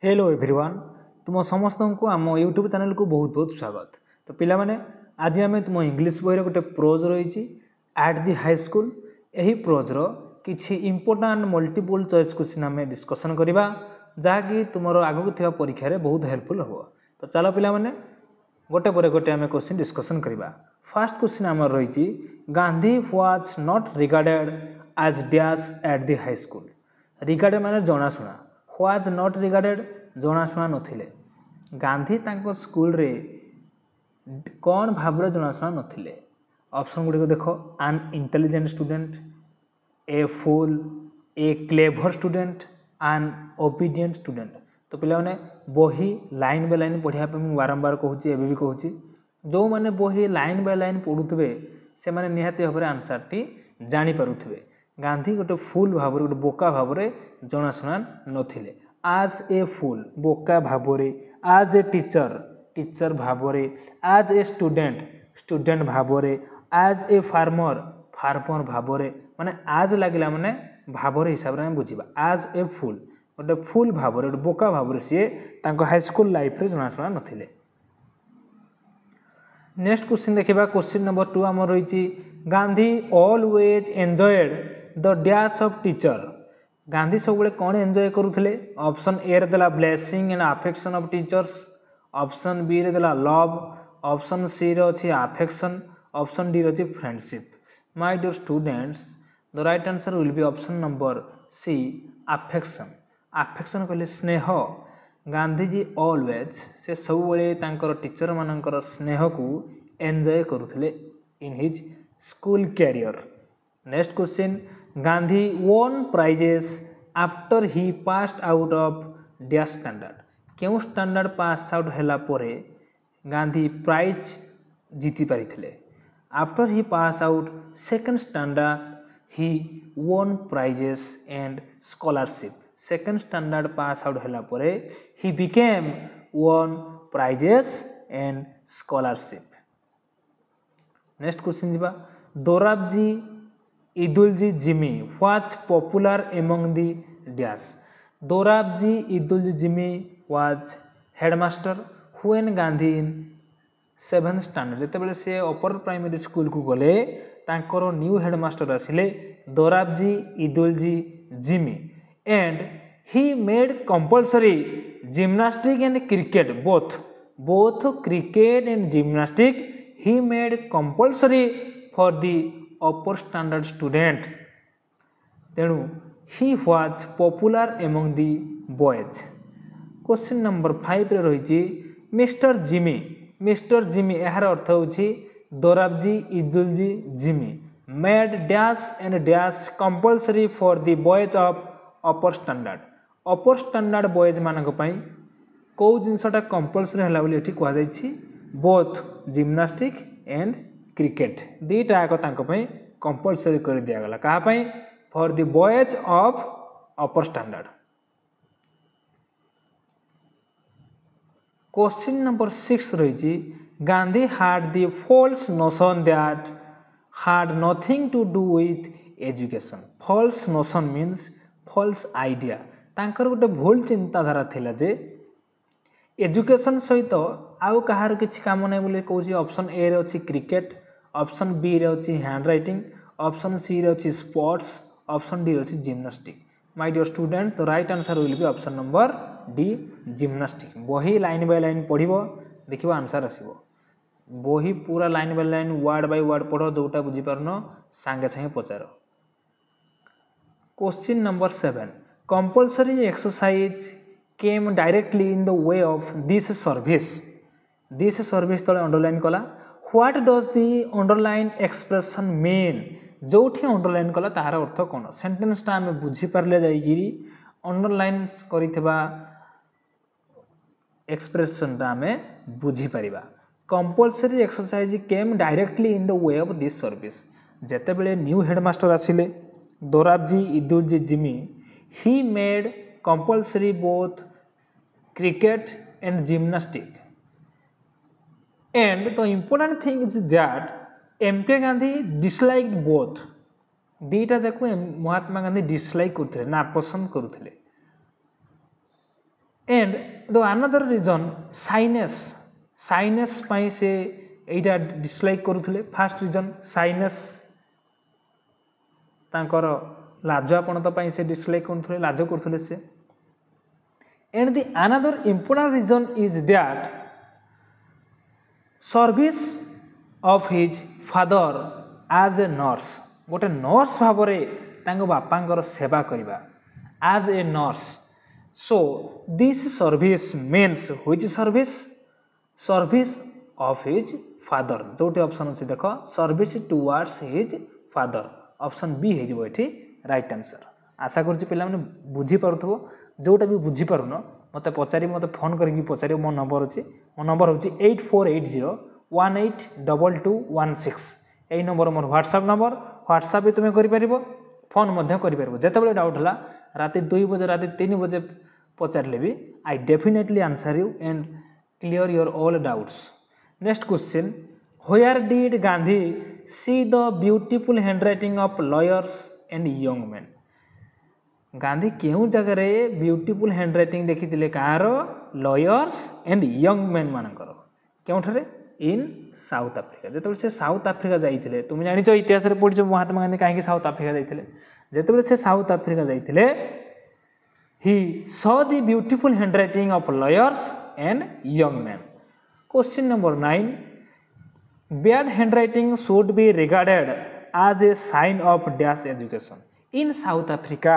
Hello everyone तुम समस्त को आम यूट्यूब चैनल को बहुत बहुत स्वागत। तो पिला माने आज आम तुम इंग्लिश बही गोटे प्रोज रही एट दि हाई स्कूल यही प्रोज्र किसी इंपोर्टाट मल्टीपल चॉइस क्वेश्चन आम डिस्कसन करवा जहाँकि तुम आगक थी परीक्षा रे बहुत हेल्पफुल हम। तो चलो पिला माने गोटे पर गोटे आम क्वेश्चन डिस्कसन करवा। फर्स्ट क्वेश्चन आम रही Gandhi was not regarded as dash at the high school. Regarded माने जनाशुना, वाज नॉट रिगार्डेड जनाशुना नथिले। गांधी तांको स्कूल रे कौन भाव जनाशुना नथिले। ऑप्शन गुडी को देखो, an intelligent student, a fool, a clever student, an obedient student. तो पिला माने बही लाइन बाय लाइन पढ़िया पे मैं बारंबार कहूँ एवं भी कहूँ जो मैंने बही लाइन बाय लाइन पढ़ुवे से मैंने निहाती भाव आंसर टी जानी पारुथिबे। गांधी गोटे फुल भाव गोटे बोका भाव जनाशुना नथिले। आज ए फुल बोका भाव, आज ए टीचर टीचर भाव, आज ए स्टूडेंट स्टूडेंट भाव, आज ए फार्मर फार्मर भाव, माने आज लगे माने भाव हिसाब से बुझा। आज ए फुल गोटे फुल भाव गोटे बोका भाव सी हाईस्कूल लाइफ रे जनाशुना नथिले। नेक्स्ट क्वेश्चन देखा, क्वेश्चन नंबर 2 आम रही Gandhi always enjoyed the dash of teacher. Gandhi सब कौन एंजॉय करुले। ऑप्शन ए रे देला blessing and affection of teachers, option B रे देला लव, ऑप्शन सी रे अच्छी अफेक्शन, ऑप्शन डी रे अच्छी friendship. My dear students the right answer will be option number C affection. Affection कहले स्नेह। गांधीजी ऑलवेज से सब टीचर मानकर स्नेह को एंजॉय करुले in his school career. Next question, Gandhi won prizes after he passed out of dash standard. क्यों standard pass out हैला परे गांधी प्राइज जीति पारिथिले। After he pass out second standard he won prizes and scholarship. Second standard pass out हैला परे he became won prizes and scholarship. Next question जीवा, Dorabji Edulji Jimi was popular among the dash. Dorabji Edulji Jimi was headmaster when Gandhi in 7th standard. जितेबाला सी upper primary school को गले तांकर new headmaster आसिले Dorabji Edulji Jimi and he made compulsory gymnastic and cricket both cricket and gymnastic he made compulsory for the upper standard student. तेणु he was popular among the boys. Question number 5 रे रही mister Jimmy. Mister Jimmy यार अर्थ होची Dorabji Edulji Jimi made dash and dash compulsory for the boys of upper standard. Upper standard boys मानक पई कौ जिनसटा कंपल्सरी हला बोली एठी कहा जायछि बोथ जिम्नास्टिक एंड क्रिकेट दीटा आक तांको पई कंपल्सरी कर दिया गला। कहा पई for the boys of upper standard. Question number 6 रही Gandhi had the false notion that had nothing to do with education। false notion means false idea। तांकर गोटे भूल चिंताधारा थिला जे एजुकेशन सहित आउ कहार किछि काम नै बोली कहूछि। ऑप्शन ए रे अछि क्रिकेट, ऑप्शन बी रे अछि हैंड राइटिंग, ऑप्शन सी रे अछि स्पोर्ट्स, ऑप्शन डी रे अछि gymnastic. My dear students the right answer will be option number D gymnastic. बही लाइन बाय लाइन पढ़िबो देखिबो आंसर आसीबो। बही पूरा line by line word by word पढ़ो जोटा बुझी पारनो संगे संगे पचारो। Question number 7, compulsory exercise came directly in the way of this service. This service तले अंडरलाइन कला। What does the underline expression mean. जो अंडरलाइन कला तार अर्थ कौन सेंटेंस टा हमें बुझी पारले जाइगिरी अंडरलाइन करिथिबा एक्सप्रेशन टा हमें बुझी परिबा। Compulsory exercise came directly in the way of this service. जेते बेले न्यू हेडमास्टर आसिले Dorabji Edulji Gimi he made compulsory both cricket and gymnastic and the important thing is that M K Gandhi disliked both. दीटा देखो महात्मा गांधी डिसलाइक करते ना पसंद करुले। And the another reason shyness पाई से एटा डिसलाइक करुले फास्ट रीजन साइनेस तांकर लाजपणता पाई से डिसलाइक करुले लाज करुले से and the another important reason is that service of his father as a nurse गोटे नर्स भाव में बापांकर सेवा करवा as a nurse so this service means which service of his father जोटी ऑप्शन अच्छे देख service towards his father option B हो राइट आंसर आशा करुच्ची पे बुझीपु जोटा भी बुझीपारुन मत पचारि मत फोन करके पचार मो नंबर अच्छी मो नंबर हूँ 8480182216 यही नंबर मोर व्हाट्सएप नंबर व्हाट्सएप भी तुम्हें कर फोन जिते डाउट है राति 2 बजे राति 3 बजे पचारे भी I definitely answer you and clear your all doubts. Next question where did Gandhi see the beautiful handwriting of lawyers and young man Gandhi केउं जगह ब्यूटीफुल हैंडराइटिंग देखी कार लॉयर्स एंड यंग मैन मानकर केउठारे इन साउथ आफ्रिका जिते से साउथ आफ्रिका जाइए तुम जान इतिहास पढ़ी महात्मा गांधी कहीं साउथ आफ्रिका जाइए जिते से साउथ आफ्रिका जाइए he saw the beautiful handwriting of lawyers and young man. Question number 9 bad handwriting should be regarded as a sign of dash education in South Africa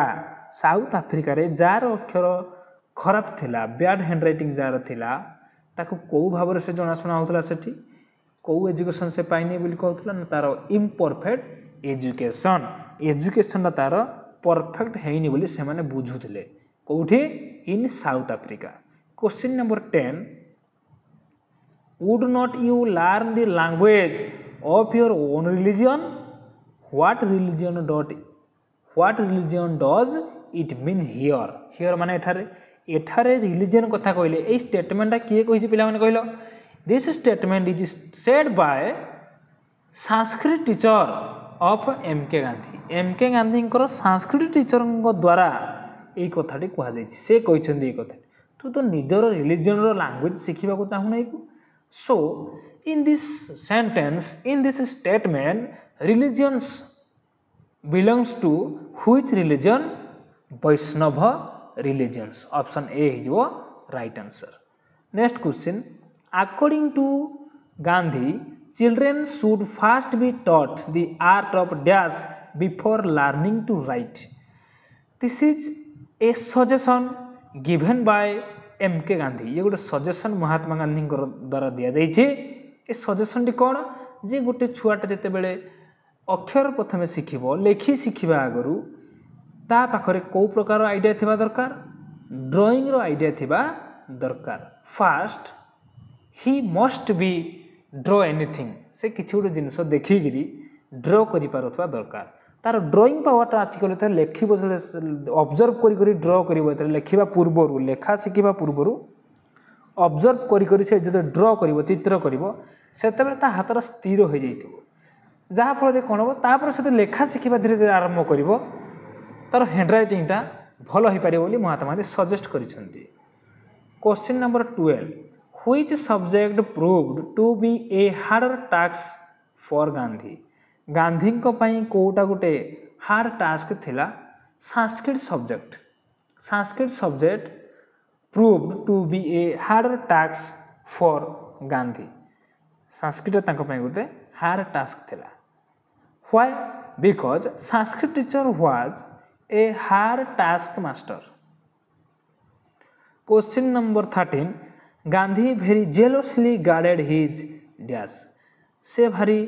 रे जार अक्षर खराब थिला बैड हैंडराइटिंग जार थिला ताकू कौ भाव से जनाशुना होता से कौ एजुकेशन से पाइनी बोली कहूला ना तार इम्परफेक्ट एजुकेशन तार परफेक्ट हैनी बोली से माने बुझुले कौठी in South Africa. Question number 10 would not you learn the language of your own religion what religion does it mean here माने एठारे रिलीजन कथा कहले ए स्टेटमेंटा किए कहि पिला माने कहलो this statement is said by Sanskrit teacher of M K Gandhi Sanskrit teacher द्वारा ये कथाटी कहुई से कहते कथा तू तो निजर रिलीजन लैंग्वेज शिखा चाहूना so in this sentence in this statement religions belongs to which religion Vaishnav religions option A is your right answer। next question according to Gandhi children should first be taught the art of dash before learning to write this is a suggestion given by MK Gandhi ये गोटे suggestion Mahatma Gandhi द्वारा दि जाइए ए suggestion T कौन जे गोटे छुआटा जिते बेले अक्षर प्रथम शिखब लेखि शिखा आगु ता पाखरे कौ प्रकार आइडिया थिबा दरकार ड्रॉइंग रो आइडिया थिबा दरकार फास्ट ही मस्ट बी ड्र एनीथिंग से किसी गोटे जिनस देखिकी ड्र कर दरकार तार ड्रॉइंग पावरटा आसिक लेखिब ऑब्जर्व करी ड्र कर लेखा पूर्वर लेखा शिखा पूर्वर ऑब्जर्व करी से जो ड्र कर चित्र कर हाथ स्थिर हो जाइए जहाँफल कौन हम तापर से लेखा शिखा धीरे धीरे आरंभ कर तार हैंडराइटिंगटा भल हो पारे बोली महात्मा गांधी सजेस्ट करिसेंती। Question number 12 which subject proved to be a harder task for Gandhi Gandhi कोटा गोटे हार्ड टास्क थिला Sanskrit subject proved to be a harder task for Gandhi Sanskrit गोटे हार्ड टास्क थिला Why? Because Sanskrit teacher was a hard task master. Question number 13 Gandhi very jealously guarded his dash से भारी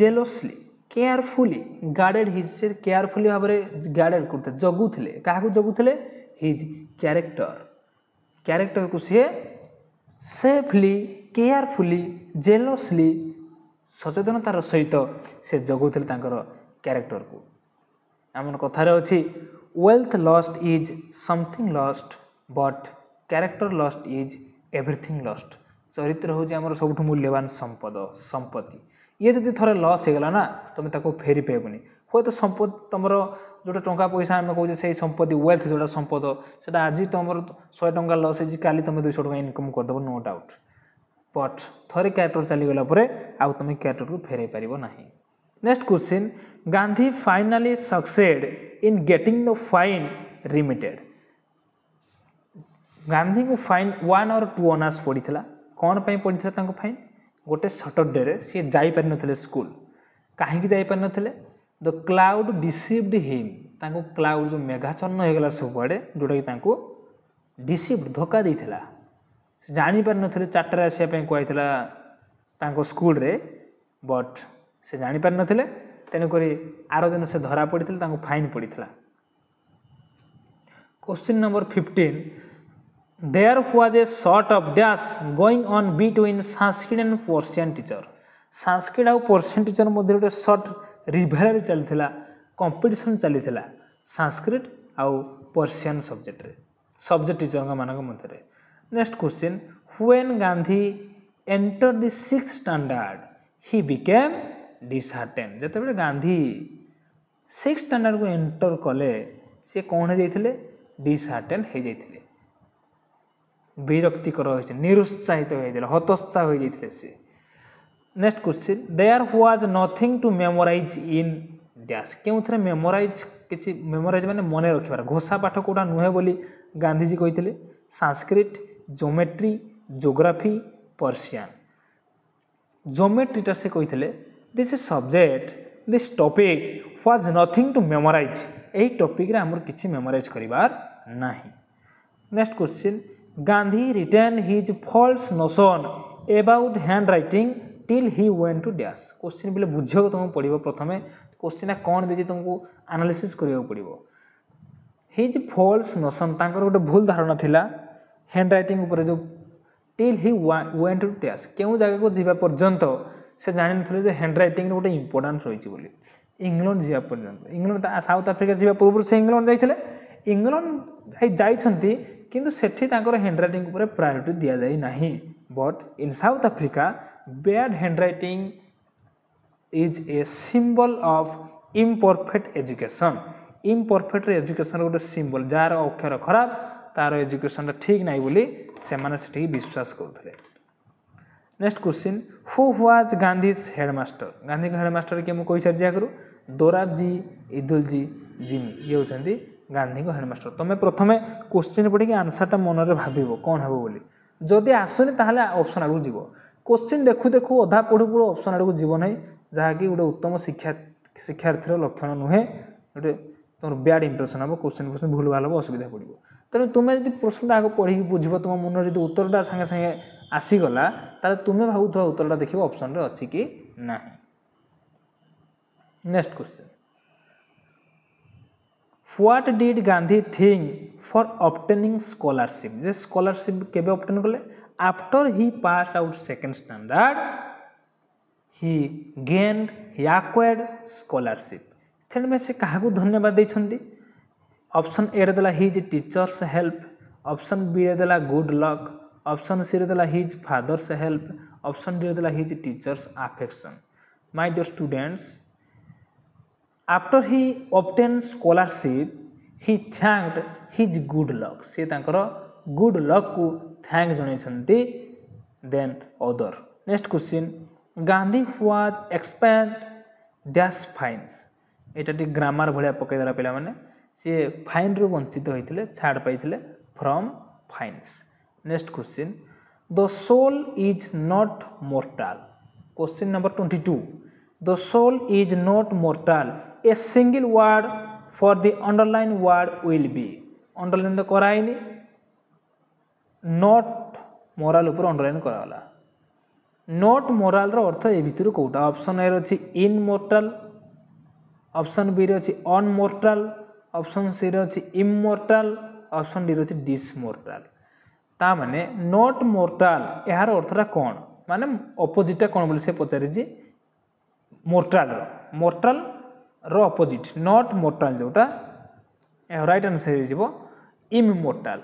jealously carefully guarded his से carefully भाव में guarded करते जगुले क्या जगुले his character को सी safely carefully jealously सचेतनतार सहित से जगुले क्यारेक्टर को आम कथार अच्छी wealth lust is something lust but character lust is everything lust चरित्र हूँ आम सब मूल्यवान संपत्ति ये जब थोड़े लस होगला ना तुम ताको फेरी पाइबनी ହୁଏତ ସମ୍ପଦ ତୁମର जोटा टंका पैसा आम कहे से संपत्ति वेल्थ जोटा संपद से आज तुम 100 टंका लस है काली तुम 200 टंका इनकम करदेव नो डाउट बट थरे क्यारेक्टर चलीगला आउ तुम क्यारेक्टर को फेरई पार ना। Next question Gandhi finally succeed in getting the fine remitted. Gandhi को फाइन 1 और 2 अनार्स पड़ा कौन पर पड़ा फाइन गोटे सटरडे सी जापर न स्कूल कहीं जापर न द क्लाउड डिसीव्ड हिम तांको क्लाउड जो मेघाचन्न हो गला सबुआड़े जोटा कि डिसीव्ड धोखा देता जापर न 4टार आसवाई कहता स्कूल रे बट से जापर न तेणुक आर दिन से धरा पड़ी फाइन पड़ा। Question number 15 there was a sort of dash going on between Sanskrit and Persian teacher. Sanskrit और पर्शियन टीचर मध्य गोटे सर्ट रिभेरारी चलता कंपटीशन चलता संस्कृत आउ पर्शियन सब्जेक्ट टीचर मान मध्य। Next question when Gandhi enter the 6th standard he became dishearten. जिते Gandhi 6th standard को enter कले सी कौन हो डिसहार्टेन हो जाते विरक्तिकर होते निरुत्साहित होते हतोत्साह हो जाते सी। Next question there was nothing to memorize in dash क्यों थे मेमोराइज किसी मेमोराइज माने मन रखिबार घोषा पाठ कोटा नुहे बोली गांधीजी कहते संस्कृत ज्योमेट्री ज्योग्राफी पर्शियन। ज्योमेट्रीटा से कहते this subject this topic was nothing to memorize यही टॉपिक रे हमर किछि मेमोराइज करिवार नाही। Next question Gandhi written his false notion about handwriting till he went to dash. Question बोले बुझे तुमको पड़ो प्रथम क्वेश्चन कौन देती तुमको एनालिसिस करिया पड़ो। हिज फॉल्स नोशन तांकर गोटे भूल धारणा थिला हैंड राइटिंग ऊपर जो till he went to dash क्यों जगह को जीवा पर्यंत से जानि नथिले जे हैंड राइटिंग गोटे इंपोर्टेंस रही बोली इंग्लैंड जीवा पर्यंत इंग्लैंड साउथ आफ्रिका जीवा पूर्व से इंग्लैंड जाइथिले इंग्लैंड जाइछंती किंतु सेठी तांकर हैंड राइटिंग ऊपर प्रायोरिटी दिया जाई नाही but in South Africa bad handwriting is a symbol of imperfect education. Imperfect education गोटे सिंबल जार अक्षर खराब तार एजुकेशन ठीक नहीं बोली से माने सेठी विश्वास करते। Next question who was Gandhi's headmaster. Gandhi headmaster किए मुझे सारी आगु दोराब जी इदुल जी जिमी ये होती गांधी हेडमास्टर। तुम प्रथम क्वेश्चन पढ़ी आंसरटा मन में भाव कौन हे बोली जदि आसुनी ताहले ऑप्शन आगु जीव क्वेश्चन देखु देखु अधा पढ़ु पढ़ु ऑप्शन आड़क जीव ना जहाँकि गोटे उत्तम शिक्षार्थी लक्षण नुहे गोटे तुम बैड इंप्रेशन हम क्वेश्चन भूल भाल हम असुविधा पड़ो। तेणु तुम्हें जब प्रश्न आगे पढ़ी बुझ तुम मन जो उत्तरटा सागे सागे आसीगला तुम्हें भावुवा उत्तरटा देख ऑप्शन रे अच्छी कि ना। Next question what did Gandhi think for obtaining scholarship. J scholarship केबे ऑब्टेन कले after he pass out 2nd standard he gained he acquired scholarship. थे में से क्या धन्यवाद देते ऑप्शन ए रे देला his teachers help option B रे देला गुड लक ऑप्शन सी रे देला his fathers help option D रे देला his teachers affection. My dear students after he obtain scholarship he thanked his good luck से तांकर गुड लक को thank जन then other. Next question Gandhi was expend dash fines ये grammar भाया पकईदेला पिला माने सी फाइन रु वंचित होते छाड़ पाई from fines. Next question the soul is not mortal. Question number 22 the soul is not mortal a single word for the underline word will be. Underline तो कराइनी नॉट मोराल ऊपर अंडरलाइन कराला। नॉट मोराल रो अर्थ ए भितर कोटा option A रही इनमोर्टाल ऑप्शन बी रही अनमोर्टाल ऑप्शन सी रही इमोर्टाल ऑप्शन डी रही डिसमोर्टाल। ता माने नॉट मोर्टाल यार अर्थटा कौन माने अपोजिटा कौन बोली से पचारि मोर्टाल रो अपोजिट नॉट मोर्टाल जोटा राइट आंसर हो इमोर्टाल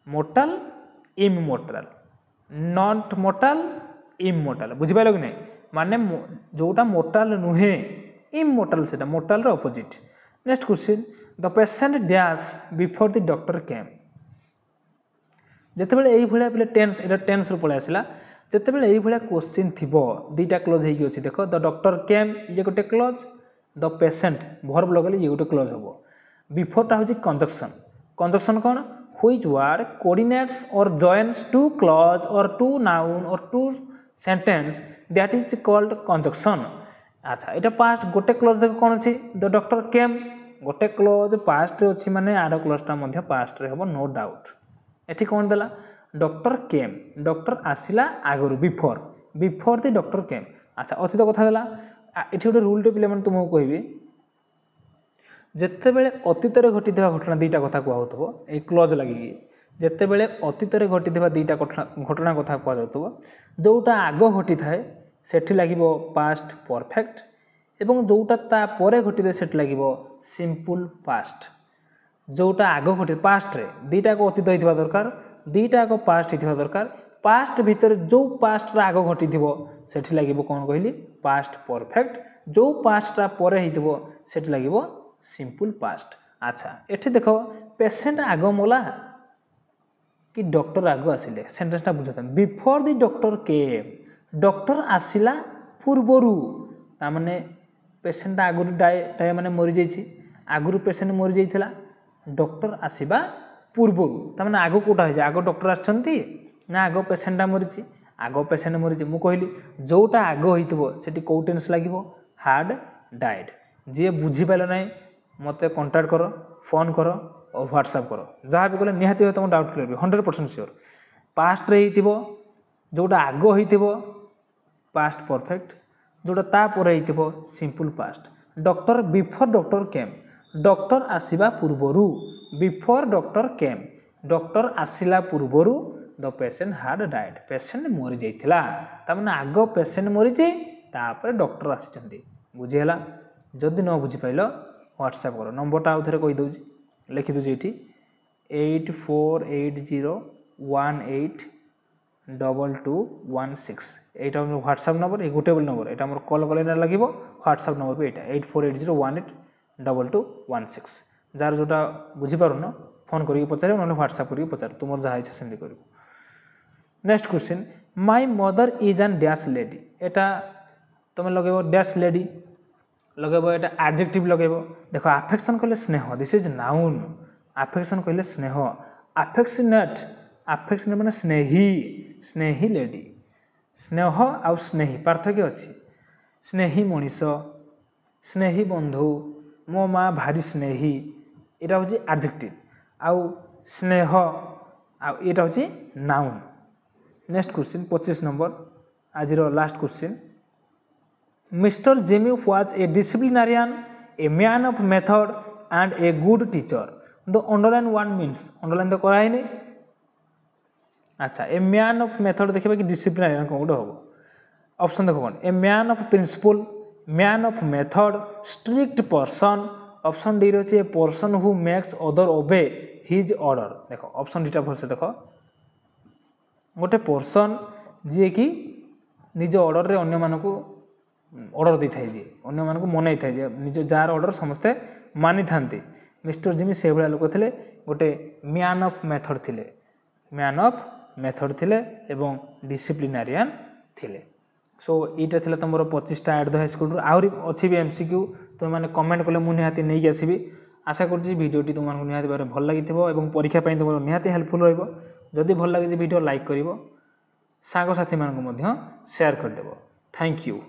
मोर्टाल इमोर्टाल नॉट मोर्टाल इमोर्टाल बुझिपाल कि नहीं माने जोटा मोर्टाल नुहे इमोर्टाल से mortal opposite. Next question the patient dash before the doctor came जिते यही भाया पे टेन्स ये टेन्स रू पलि आसला जिते यही भाया क्वेश्चन थी दुईटा क्लोज होगी देख द डॉक्टर केम ये गोटे क्लोज द पेशेंट भर्ब लगले ये गोटे क्लोज हम बिफोरटा हूँ कंजक्शन कंजक्शन कौन व्हिच वर्ड कोऑर्डिनेट्स और जॉइन्स टू क्लॉज और टू नाउन और two sentence that is called conjunction. अच्छा यहाँ पास्ट गोटे क्लोज देख कौन अच्छी द डॉक्टर केम गोटे क्लोज पास्ट अच्छी माने आर क्लोजटा पास्ट रे हम नो डाउट। एठी कौन देला डॉक्टर केम डॉक्टर आसिला आगुरी before before the doctor came. अच्छा अच्छी तो कथा देला ये गोटे रूल पे मैंने तुमको कहबी जिते बड़े अतीत घटी घटना दुईटा कथा कहु ये क्लोज लगे जिते बड़े अतीत घटी दुईटा घटना कथा कहु जोटा आग घटी थाए सेठी लगे पास्ट परफेक्ट एवं जोटा तापर घटी से लगे सिंपल पास्ट जोटा आग घटी पास्ट रे दुईटा अतीत होता दरकार दुईटा पास्ट होता दरकार पास्ट भितर जो पास्ट आग घटी सेठी लगे कौन कहली पास्ट परफेक्ट जो पास्टा पर सेठी लगे सिंपल पास्ट। अच्छा एठी देख पेशेंट आग मला कि डॉक्टर आग आसिले सेंटेंसटा बुझता before the doctor came doctor आसिला पूर्वरु तामाने पेशेंट आगुरी डाय माने मरी जाइछि आगुरी पेशेंट मरी जाइथिला डॉक्टर आसिबा पूर्वरु तामाने आगो कोटा होय आगो डॉक्टर आछंती ना आगो पेशेंटा मरिछि आगो पेशेंट मरिछि मु कहली जोटा आगो होइतबो सेठी को टेंस लागिबो हार्ड डाइड जे बुझी पाइलो नै मते कांटेक्ट करो फोन करो और व्हाट्सएप करो जहाँ भी कले निहाती तुम डाउट क्लियर 100% श्योर पास्ट रे हिथिबो जोटा आगो होइतिबो पास्ट परफेक्ट जोटा तापर होइतिबो simple past. Doctor before doctor came doctor आसीबा पूर्वरु बिफोर डॉक्टर केम डॉक्टर आसिला पूर्वरु the patient had died patient मरी जाइथिला तामाने आगो पेशेंट मरी जाई तापर डॉक्टर आसिचंदी बुझिहला जदि न बुझी पाइलो व्हाट्सएप करो नंबरटा आउ थे कहीदे लिखि दूसरी ये 8480182216 यहाँ व्हाट्सएप नंबर ये गोटे नंबर यहाँ मोर कल कले लगे व्हाट्सएप नंबर भी यहाँ 8480182216 जार जोटा बुझीपारुन फोन करके पचार ना व्हाट्सएप करके पचार तुम जहाँ इच्छा सेंड कर। Next question my mother is an dash lady एटा तुम लगे डैश लेडी लगेब ये एडजेक्टिव लगेब देख आफेक्शन कहले स्नेह दिस इज नाउन आफेक्शन कहले स्नेह आफेक्शनेट आफेक्शनेट माने स्नेही स्नेही लेडी स्नेह आउ स्नेही पार्थक्य अच्छी स्नेही मनीष स्नेही बंधु मो माँ भारी स्नेही यहाँ हूँ एडजेक्टिव आउ स्नेह आउ यहाँ हूँ नाउन। नेक्स्ट क्वेश्चन 25 नंबर आज last question Mister Gimi was a disciplinarian a man of method and a good teacher the underline one means underline तो कराई नहीं। अच्छा ए मैन ऑफ मेथड देखिए कि डिसिप्लिनारियन कौन गोटे हम ऑप्शन देखो कौन a man of principle man of method strict person option D रही a person who makes other obey his order देख ऑप्शन डीटा भलसे देख गोटे पर्सन जी कि निज ऑर्डर रे अन्य मानकु ऑर्डर दी थाए जी अन्य मानक मनई थाए जे निज जार ऑर्डर समस्ते मानि थांती मिस्टर जिमी से भाया लोक थे गोटे मैन ऑफ मेथड थिले मैन ऑफ मेथड थिले एवं डिसिप्लिनारियन थिले। सो यहाँ थी तुम 25टा एट द हाई स्कूल आहरी अच्छी भी एमसीक्यू तुम मैंने कमेंट कले मुझे निहाती नहीं आसबि आशा करुँच भिडियोटी तुमको निहाती भाव भल लगी और परीक्षा तुम निहाती हेल्पफुल रही भिडियो लाइक कर सांगसाथी मानक शेयर करदेव। Thank you.